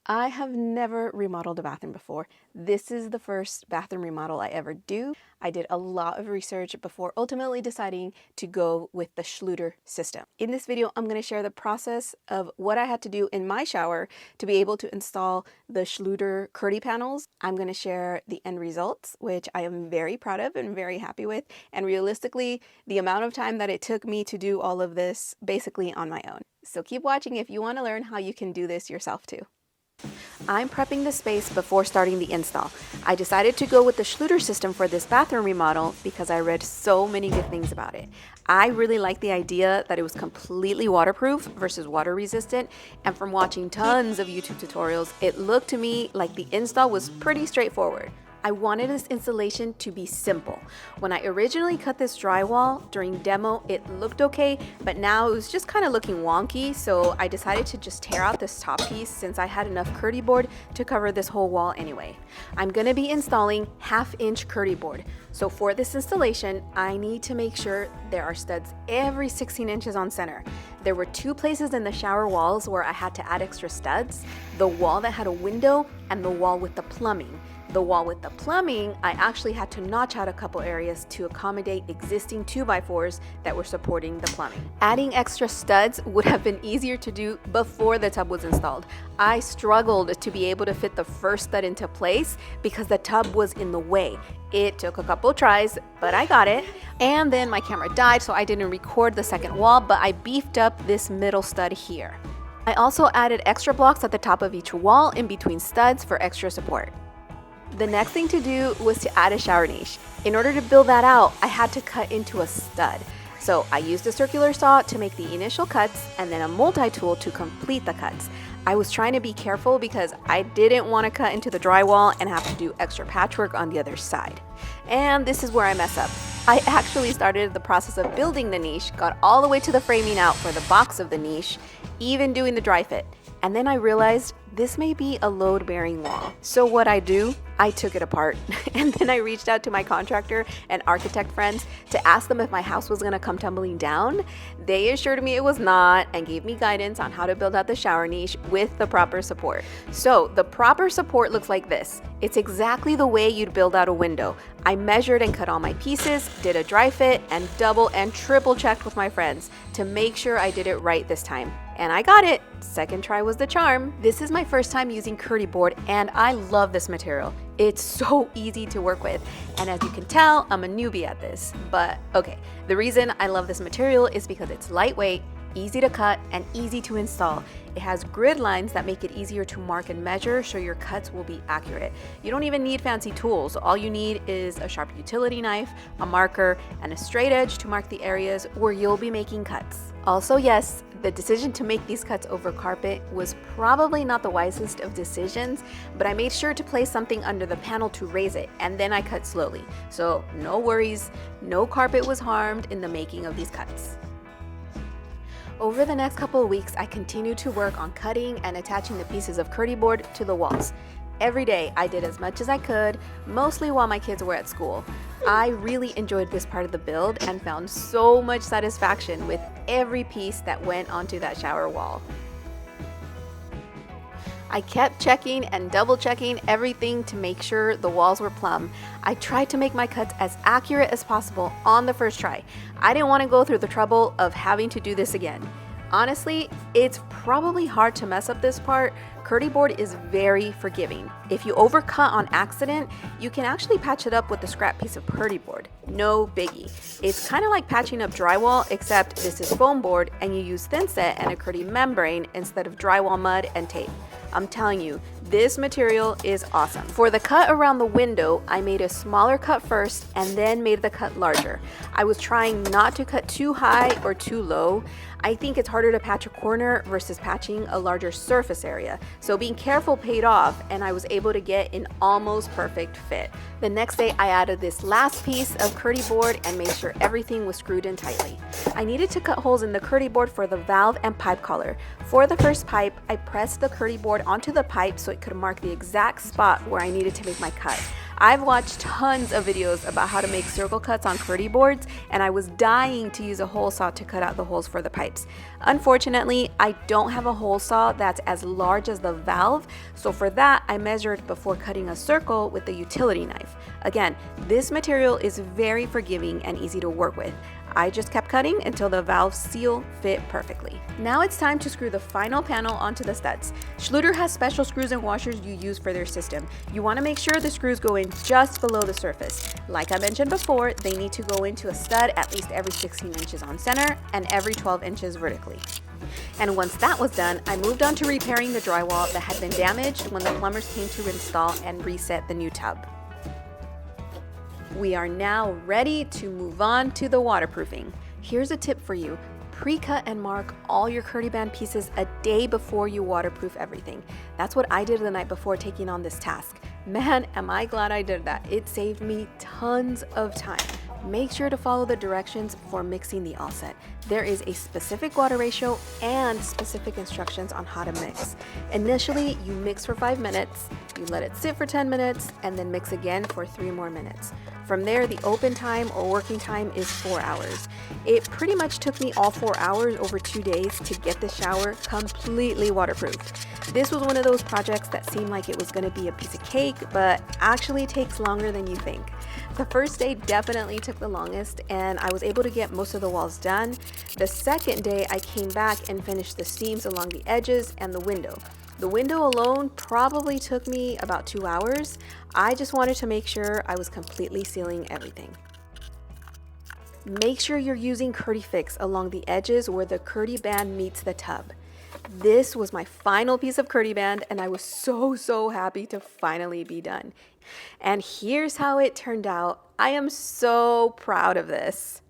I have never remodeled a bathroom before. This is the first bathroom remodel I ever do. I did a lot of research before ultimately deciding to go with the Schluter system. In this video, I'm going to share the process of what I had to do in my shower to be able to install the Schluter Kerdi panels. I'm going to share the end results, which I am very proud of and very happy with, and realistically, the amount of time that it took me to do all of this basically on my own. So keep watching if you want to learn how you can do this yourself too. I'm prepping the space before starting the install. I decided to go with the Schluter system for this bathroom remodel because I read so many good things about it. I really like the idea that it was completely waterproof versus water resistant, and from watching tons of YouTube tutorials, it looked to me like the install was pretty straightforward. I wanted this installation to be simple. When I originally cut this drywall during demo, it looked okay, but now it was just kind of looking wonky, so I decided to just tear out this top piece since I had enough Kerdi board to cover this whole wall anyway. I'm gonna be installing 1/2-inch Kerdi board. So for this installation, I need to make sure there are studs every 16 inches on center. There were 2 places in the shower walls where I had to add extra studs, the wall that had a window and the wall with the plumbing. The wall with the plumbing, I actually had to notch out a couple areas to accommodate existing 2x4s that were supporting the plumbing. Adding extra studs would have been easier to do before the tub was installed. I struggled to be able to fit the first stud into place because the tub was in the way. It took a couple tries, but I got it. And then my camera died, so I didn't record the second wall, but I beefed up this middle stud here. I also added extra blocks at the top of each wall in between studs for extra support. The next thing to do was to add a shower niche. In order to build that out, I had to cut into a stud. So I used a circular saw to make the initial cuts and then a multi-tool to complete the cuts. I was trying to be careful because I didn't want to cut into the drywall and have to do extra patchwork on the other side. And this is where I mess up. I actually started the process of building the niche, got all the way to the framing out for the box of the niche, even doing the dry fit. And then I realized this may be a load-bearing wall. So what I took it apart and then I reached out to my contractor and architect friends to ask them if my house was gonna come tumbling down. They assured me it was not and gave me guidance on how to build out the shower niche with the proper support. So the proper support looks like this. It's exactly the way you'd build out a window. I measured and cut all my pieces, did a dry fit, and double and triple checked with my friends to make sure I did it right this time. And I got it. Second try was the charm. This is my first time using Kerdi board and I love this material. It's so easy to work with. And as you can tell, I'm a newbie at this. But okay, the reason I love this material is because it's lightweight, easy to cut, and easy to install. It has grid lines that make it easier to mark and measure so your cuts will be accurate. You don't even need fancy tools. All you need is a sharp utility knife, a marker, and a straight edge to mark the areas where you'll be making cuts. Also, yes, the decision to make these cuts over carpet was probably not the wisest of decisions, but I made sure to place something under the panel to raise it, and then I cut slowly. So no worries, no carpet was harmed in the making of these cuts. Over the next couple of weeks, I continued to work on cutting and attaching the pieces of Kerdi board to the walls. Every day, I did as much as I could, mostly while my kids were at school. I really enjoyed this part of the build and found so much satisfaction with every piece that went onto that shower wall. I kept checking and double checking everything to make sure the walls were plumb. I tried to make my cuts as accurate as possible on the first try. I didn't want to go through the trouble of having to do this again. Honestly, it's probably hard to mess up this part. Kerdi board is very forgiving. If you overcut on accident, you can actually patch it up with a scrap piece of Kerdi board. No biggie. It's kind of like patching up drywall, except this is foam board and you use thinset and a Kerdi membrane instead of drywall mud and tape. I'm telling you, this material is awesome. For the cut around the window, I made a smaller cut first and then made the cut larger. I was trying not to cut too high or too low. I think it's harder to patch a corner versus patching a larger surface area. So being careful paid off and I was able to get an almost perfect fit. The next day I added this last piece of Kerdi board and made sure everything was screwed in tightly. I needed to cut holes in the Kerdi board for the valve and pipe collar. For the first pipe, I pressed the Kerdi board onto the pipe so it could mark the exact spot where I needed to make my cut. I've watched tons of videos about how to make circle cuts on Kerdi boards, and I was dying to use a hole saw to cut out the holes for the pipes. Unfortunately, I don't have a hole saw that's as large as the valve, so for that I measured before cutting a circle with the utility knife. Again, this material is very forgiving and easy to work with. I just kept cutting until the valve seal fit perfectly. Now it's time to screw the final panel onto the studs. Schluter has special screws and washers you use for their system. You want to make sure the screws go in just below the surface. Like I mentioned before, they need to go into a stud at least every 16 inches on center and every 12 inches vertically. And once that was done, I moved on to repairing the drywall that had been damaged when the plumbers came to install and reset the new tub. We are now ready to move on to the waterproofing. Here's a tip for you. Pre-cut and mark all your Kerdi band pieces a day before you waterproof everything. That's what I did the night before taking on this task. Man, am I glad I did that. It saved me tons of time. Make sure to follow the directions for mixing the offset. There is a specific water ratio and specific instructions on how to mix. Initially, you mix for 5 minutes, you let it sit for 10 minutes, and then mix again for 3 more minutes. From there, the open time or working time is 4 hours. It pretty much took me all 4 hours over 2 days to get the shower completely waterproofed. This was one of those projects that seemed like it was going to be a piece of cake, but actually takes longer than you think. The first day definitely took the longest, and I was able to get most of the walls done. The second day, I came back and finished the seams along the edges and the window. The window alone probably took me about 2 hours. I just wanted to make sure I was completely sealing everything. Make sure you're using Kerdi Fix along the edges where the Kerdi band meets the tub. This was my final piece of Kerdi band, and I was so happy to finally be done. And here's how it turned out. I am so proud of this.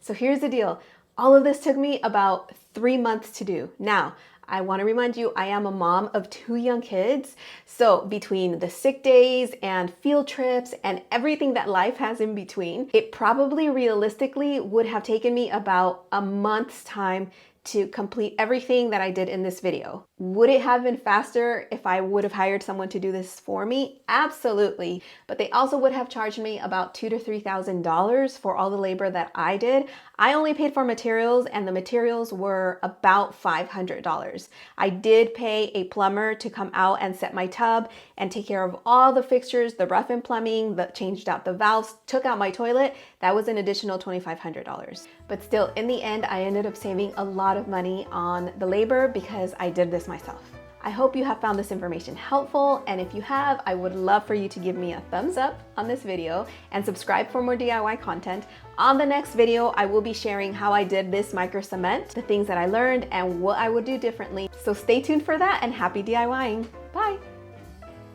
So here's the deal. All of this took me about 3 months to do. Now, I want to remind you, I am a mom of 2 young kids. So between the sick days and field trips and everything that life has in between, it probably realistically would have taken me about a month's time to complete everything that I did in this video. Would it have been faster if I would have hired someone to do this for me? Absolutely. But they also would have charged me about $2,000 to $3,000 for all the labor that I did. I only paid for materials, and the materials were about $500. I did pay a plumber to come out and set my tub and take care of all the fixtures, the rough and plumbing, changed out the valves, took out my toilet. That was an additional $2,500. But still, in the end, I ended up saving a lot of money on the labor because I did this myself. I hope you have found this information helpful, and if you have, I would love for you to give me a thumbs up on this video and subscribe for more DIY content. On the next video, I will be sharing how I did this micro cement, the things that I learned, and what I would do differently. So stay tuned for that, and happy DIYing. Bye!